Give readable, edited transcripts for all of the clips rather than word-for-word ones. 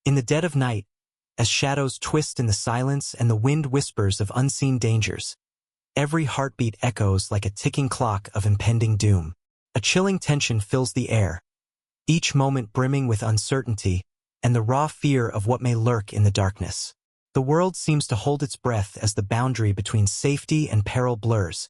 In the dead of night, as shadows twist in the silence and the wind whispers of unseen dangers, every heartbeat echoes like a ticking clock of impending doom. A chilling tension fills the air, each moment brimming with uncertainty and the raw fear of what may lurk in the darkness. The world seems to hold its breath as the boundary between safety and peril blurs,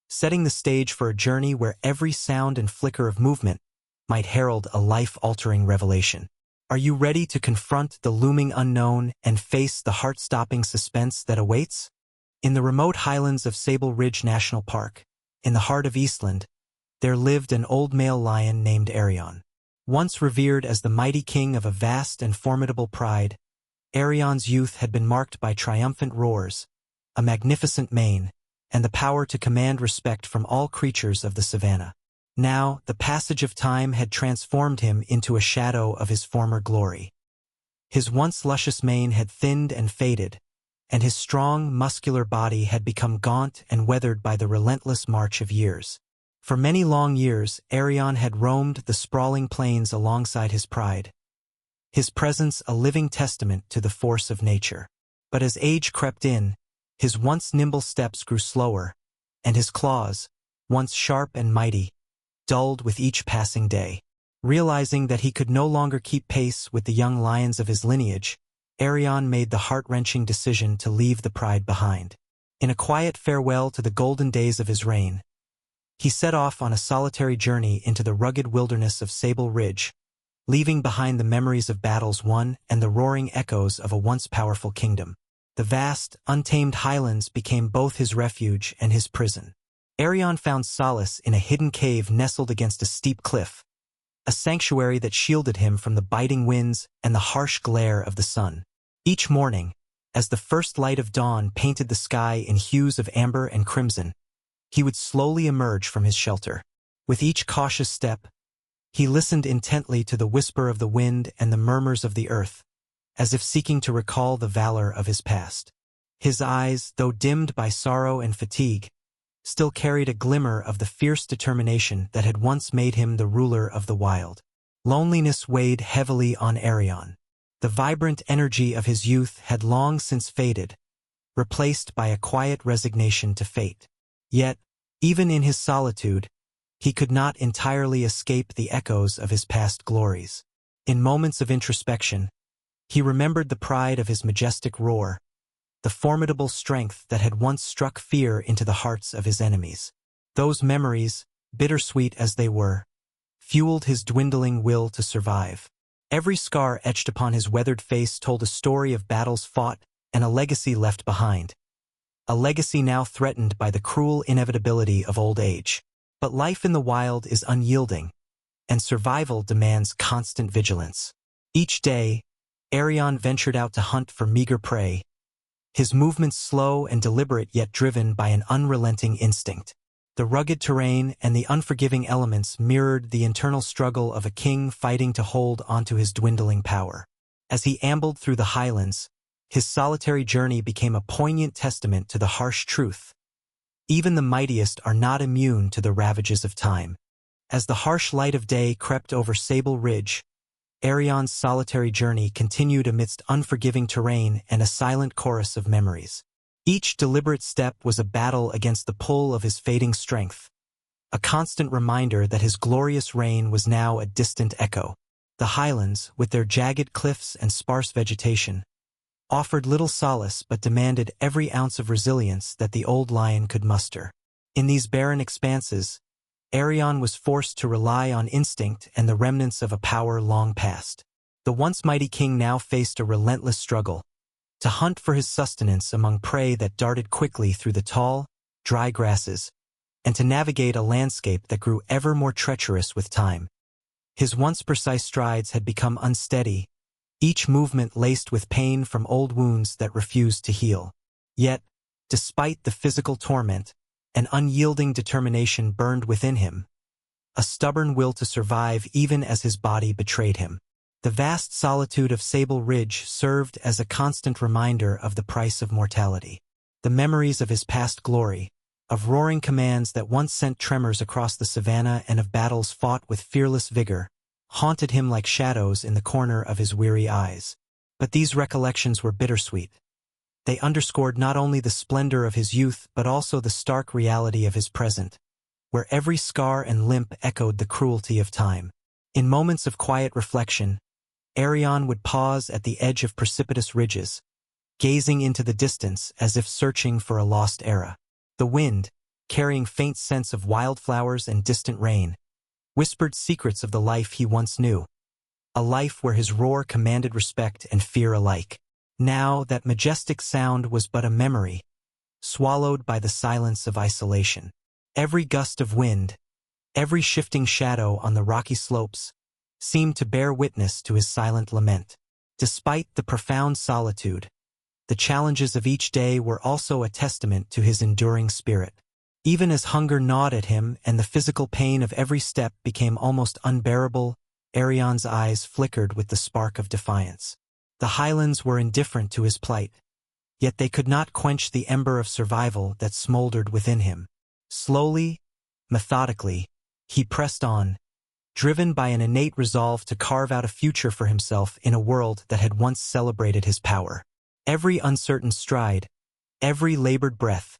setting the stage for a journey where every sound and flicker of movement might herald a life-altering revelation. Are you ready to confront the looming unknown and face the heart-stopping suspense that awaits? In the remote highlands of Sable Ridge National Park, in the heart of Eastland, there lived an old male lion named Arion. Once revered as the mighty king of a vast and formidable pride, Arion's youth had been marked by triumphant roars, a magnificent mane, and the power to command respect from all creatures of the savanna. Now, the passage of time had transformed him into a shadow of his former glory. His once luscious mane had thinned and faded, and his strong, muscular body had become gaunt and weathered by the relentless march of years. For many long years, Arion had roamed the sprawling plains alongside his pride, his presence a living testament to the force of nature. But as age crept in, his once nimble steps grew slower, and his claws, once sharp and mighty, dulled with each passing day. Realizing that he could no longer keep pace with the young lions of his lineage, Arion made the heart-wrenching decision to leave the pride behind. In a quiet farewell to the golden days of his reign, he set off on a solitary journey into the rugged wilderness of Sable Ridge, leaving behind the memories of battles won and the roaring echoes of a once powerful kingdom. The vast, untamed highlands became both his refuge and his prison. Arion found solace in a hidden cave nestled against a steep cliff, a sanctuary that shielded him from the biting winds and the harsh glare of the sun. Each morning, as the first light of dawn painted the sky in hues of amber and crimson, he would slowly emerge from his shelter. With each cautious step, he listened intently to the whisper of the wind and the murmurs of the earth, as if seeking to recall the valor of his past. His eyes, though dimmed by sorrow and fatigue, still carried a glimmer of the fierce determination that had once made him the ruler of the wild. Loneliness weighed heavily on Arion. The vibrant energy of his youth had long since faded, replaced by a quiet resignation to fate. Yet, even in his solitude, he could not entirely escape the echoes of his past glories. In moments of introspection, he remembered the pride of his majestic roar, the formidable strength that had once struck fear into the hearts of his enemies. Those memories, bittersweet as they were, fueled his dwindling will to survive. Every scar etched upon his weathered face told a story of battles fought and a legacy left behind. A legacy now threatened by the cruel inevitability of old age. But life in the wild is unyielding, and survival demands constant vigilance. Each day, Arion ventured out to hunt for meager prey, his movements slow and deliberate yet driven by an unrelenting instinct. The rugged terrain and the unforgiving elements mirrored the internal struggle of a king fighting to hold onto his dwindling power. As he ambled through the highlands, his solitary journey became a poignant testament to the harsh truth. Even the mightiest are not immune to the ravages of time. As the harsh light of day crept over Sable Ridge, Arion's solitary journey continued amidst unforgiving terrain and a silent chorus of memories. Each deliberate step was a battle against the pull of his fading strength, a constant reminder that his glorious reign was now a distant echo. The highlands, with their jagged cliffs and sparse vegetation, offered little solace but demanded every ounce of resilience that the old lion could muster. In these barren expanses, Arion was forced to rely on instinct and the remnants of a power long past. The once mighty king now faced a relentless struggle, to hunt for his sustenance among prey that darted quickly through the tall, dry grasses, and to navigate a landscape that grew ever more treacherous with time. His once precise strides had become unsteady, each movement laced with pain from old wounds that refused to heal. Yet, despite the physical torment, an unyielding determination burned within him, a stubborn will to survive even as his body betrayed him. The vast solitude of Sable Ridge served as a constant reminder of the price of mortality. The memories of his past glory, of roaring commands that once sent tremors across the savanna and of battles fought with fearless vigor, haunted him like shadows in the corner of his weary eyes. But these recollections were bittersweet. They underscored not only the splendor of his youth but also the stark reality of his present, where every scar and limp echoed the cruelty of time. In moments of quiet reflection, Arion would pause at the edge of precipitous ridges, gazing into the distance as if searching for a lost era. The wind, carrying faint scents of wildflowers and distant rain, whispered secrets of the life he once knew, a life where his roar commanded respect and fear alike. Now that majestic sound was but a memory, swallowed by the silence of isolation. Every gust of wind, every shifting shadow on the rocky slopes, seemed to bear witness to his silent lament. Despite the profound solitude, the challenges of each day were also a testament to his enduring spirit. Even as hunger gnawed at him and the physical pain of every step became almost unbearable, Arion's eyes flickered with the spark of defiance. The highlands were indifferent to his plight, yet they could not quench the ember of survival that smoldered within him. Slowly, methodically, he pressed on, driven by an innate resolve to carve out a future for himself in a world that had once celebrated his power. Every uncertain stride, every labored breath,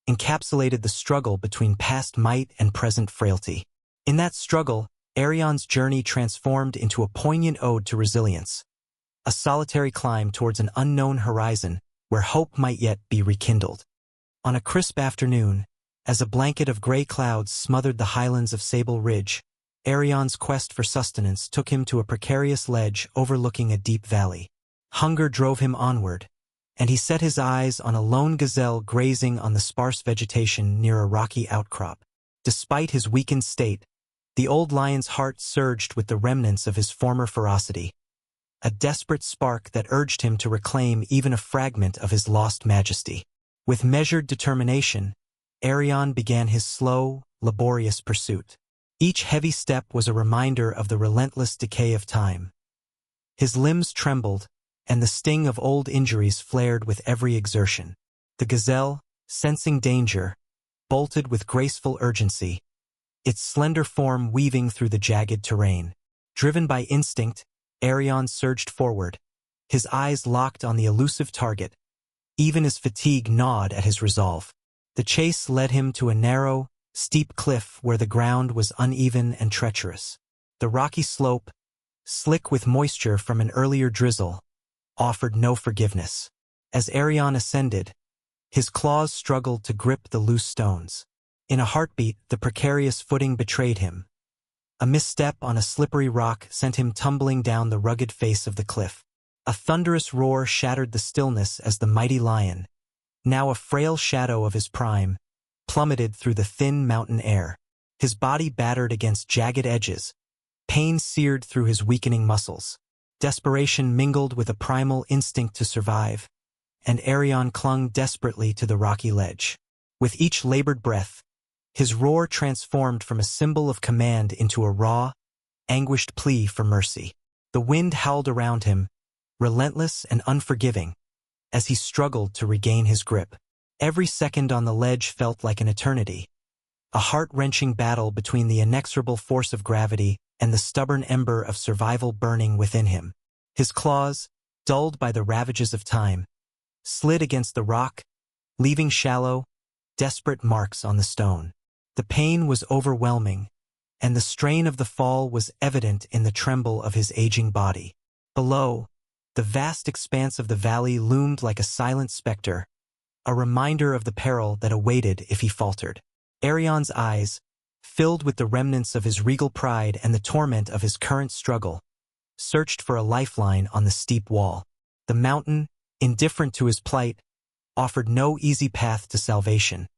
encapsulated the struggle between past might and present frailty. In that struggle, Arion's journey transformed into a poignant ode to resilience, a solitary climb towards an unknown horizon where hope might yet be rekindled. On a crisp afternoon, as a blanket of gray clouds smothered the highlands of Sable Ridge, Arion's quest for sustenance took him to a precarious ledge overlooking a deep valley. Hunger drove him onward, and he set his eyes on a lone gazelle grazing on the sparse vegetation near a rocky outcrop. Despite his weakened state, the old lion's heart surged with the remnants of his former ferocity, a desperate spark that urged him to reclaim even a fragment of his lost majesty. With measured determination, Arion began his slow, laborious pursuit. Each heavy step was a reminder of the relentless decay of time. His limbs trembled, and the sting of old injuries flared with every exertion. The gazelle, sensing danger, bolted with graceful urgency, its slender form weaving through the jagged terrain. Driven by instinct, Arion surged forward, his eyes locked on the elusive target, even as fatigue gnawed at his resolve. The chase led him to a narrow, steep cliff where the ground was uneven and treacherous. The rocky slope, slick with moisture from an earlier drizzle, offered no forgiveness. As Arion ascended, his claws struggled to grip the loose stones. In a heartbeat, the precarious footing betrayed him. A misstep on a slippery rock sent him tumbling down the rugged face of the cliff. A thunderous roar shattered the stillness as the mighty lion, now a frail shadow of his prime, plummeted through the thin mountain air. His body battered against jagged edges, pain seared through his weakening muscles. Desperation mingled with a primal instinct to survive, and Arion clung desperately to the rocky ledge. With each labored breath, his roar transformed from a symbol of command into a raw, anguished plea for mercy. The wind howled around him, relentless and unforgiving, as he struggled to regain his grip. Every second on the ledge felt like an eternity, a heart-wrenching battle between the inexorable force of gravity and the stubborn ember of survival burning within him. His claws, dulled by the ravages of time, slid against the rock, leaving shallow, desperate marks on the stone. The pain was overwhelming, and the strain of the fall was evident in the tremble of his aging body. Below, the vast expanse of the valley loomed like a silent specter, a reminder of the peril that awaited if he faltered. Arion's eyes, filled with the remnants of his regal pride and the torment of his current struggle, searched for a lifeline on the steep wall. The mountain, indifferent to his plight, offered no easy path to salvation,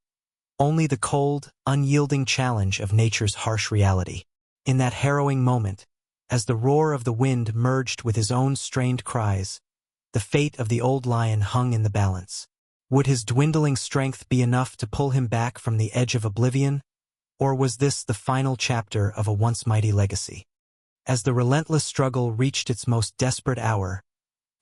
only the cold, unyielding challenge of nature's harsh reality. In that harrowing moment, as the roar of the wind merged with his own strained cries, the fate of the old lion hung in the balance. Would his dwindling strength be enough to pull him back from the edge of oblivion, or was this the final chapter of a once mighty legacy? As the relentless struggle reached its most desperate hour,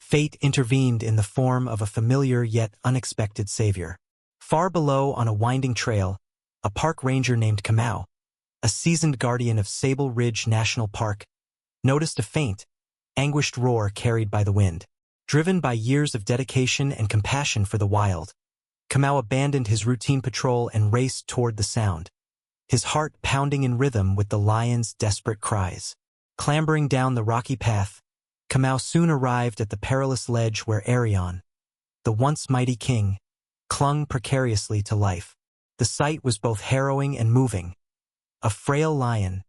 fate intervened in the form of a familiar yet unexpected savior. Far below on a winding trail, a park ranger named Kamau, a seasoned guardian of Sable Ridge National Park, noticed a faint, anguished roar carried by the wind. Driven by years of dedication and compassion for the wild, Kamau abandoned his routine patrol and raced toward the sound, his heart pounding in rhythm with the lion's desperate cries. Clambering down the rocky path, Kamau soon arrived at the perilous ledge where Arion, the once mighty king, clung precariously to life. The sight was both harrowing and moving. A frail lion,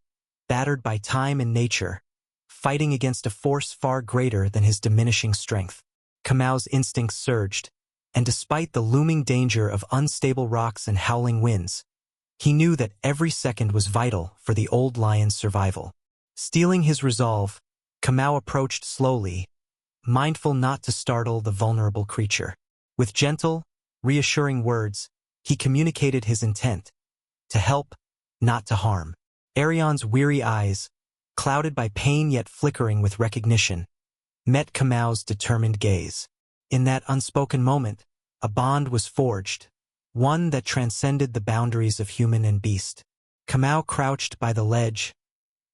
battered by time and nature, fighting against a force far greater than his diminishing strength. Kamau's instincts surged, and despite the looming danger of unstable rocks and howling winds, he knew that every second was vital for the old lion's survival. Steeling his resolve, Kamau approached slowly, mindful not to startle the vulnerable creature. With gentle, reassuring words, he communicated his intent: to help, not to harm. Arion's weary eyes, clouded by pain yet flickering with recognition, met Kamau's determined gaze. In that unspoken moment, a bond was forged, one that transcended the boundaries of human and beast. Kamau crouched by the ledge,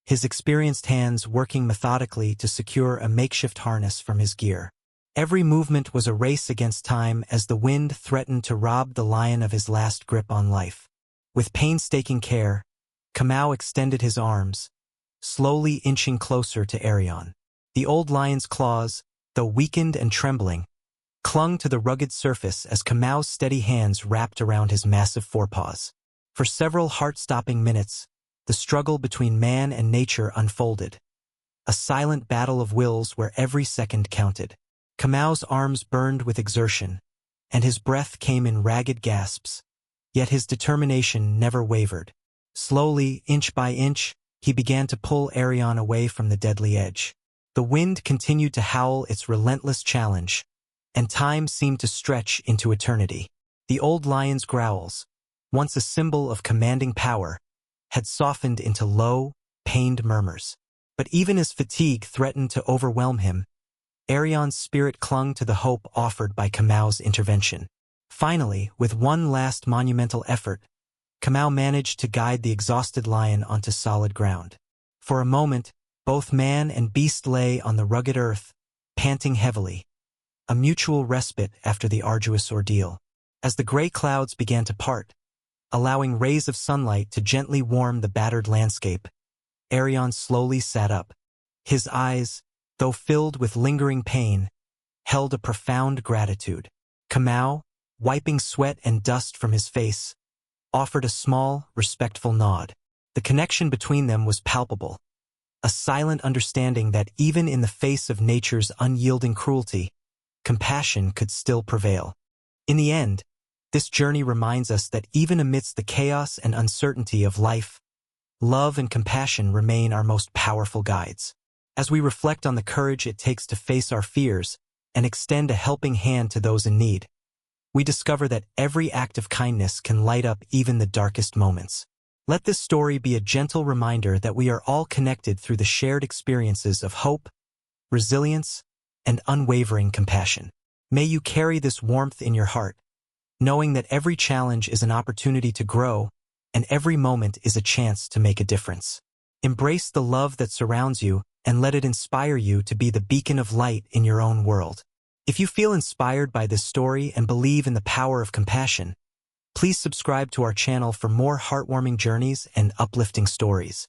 his experienced hands working methodically to secure a makeshift harness from his gear. Every movement was a race against time as the wind threatened to rob the lion of his last grip on life. With painstaking care, Kamau extended his arms, slowly inching closer to Arion. The old lion's claws, though weakened and trembling, clung to the rugged surface as Kamau's steady hands wrapped around his massive forepaws. For several heart-stopping minutes, the struggle between man and nature unfolded, a silent battle of wills where every second counted. Kamau's arms burned with exertion, and his breath came in ragged gasps, yet his determination never wavered. Slowly, inch by inch, he began to pull Arion away from the deadly edge. The wind continued to howl its relentless challenge, and time seemed to stretch into eternity. The old lion's growls, once a symbol of commanding power, had softened into low, pained murmurs. But even as fatigue threatened to overwhelm him, Arion's spirit clung to the hope offered by Kamau's intervention. Finally, with one last monumental effort, Kamau managed to guide the exhausted lion onto solid ground. For a moment, both man and beast lay on the rugged earth, panting heavily, a mutual respite after the arduous ordeal. As the gray clouds began to part, allowing rays of sunlight to gently warm the battered landscape, Arion slowly sat up. His eyes, though filled with lingering pain, held a profound gratitude. Kamau, wiping sweat and dust from his face, offered a small, respectful nod. The connection between them was palpable, a silent understanding that even in the face of nature's unyielding cruelty, compassion could still prevail. In the end, this journey reminds us that even amidst the chaos and uncertainty of life, love and compassion remain our most powerful guides. As we reflect on the courage it takes to face our fears and extend a helping hand to those in need, we discover that every act of kindness can light up even the darkest moments. Let this story be a gentle reminder that we are all connected through the shared experiences of hope, resilience, and unwavering compassion. May you carry this warmth in your heart, knowing that every challenge is an opportunity to grow and every moment is a chance to make a difference. Embrace the love that surrounds you and let it inspire you to be the beacon of light in your own world. If you feel inspired by this story and believe in the power of compassion, please subscribe to our channel for more heartwarming journeys and uplifting stories.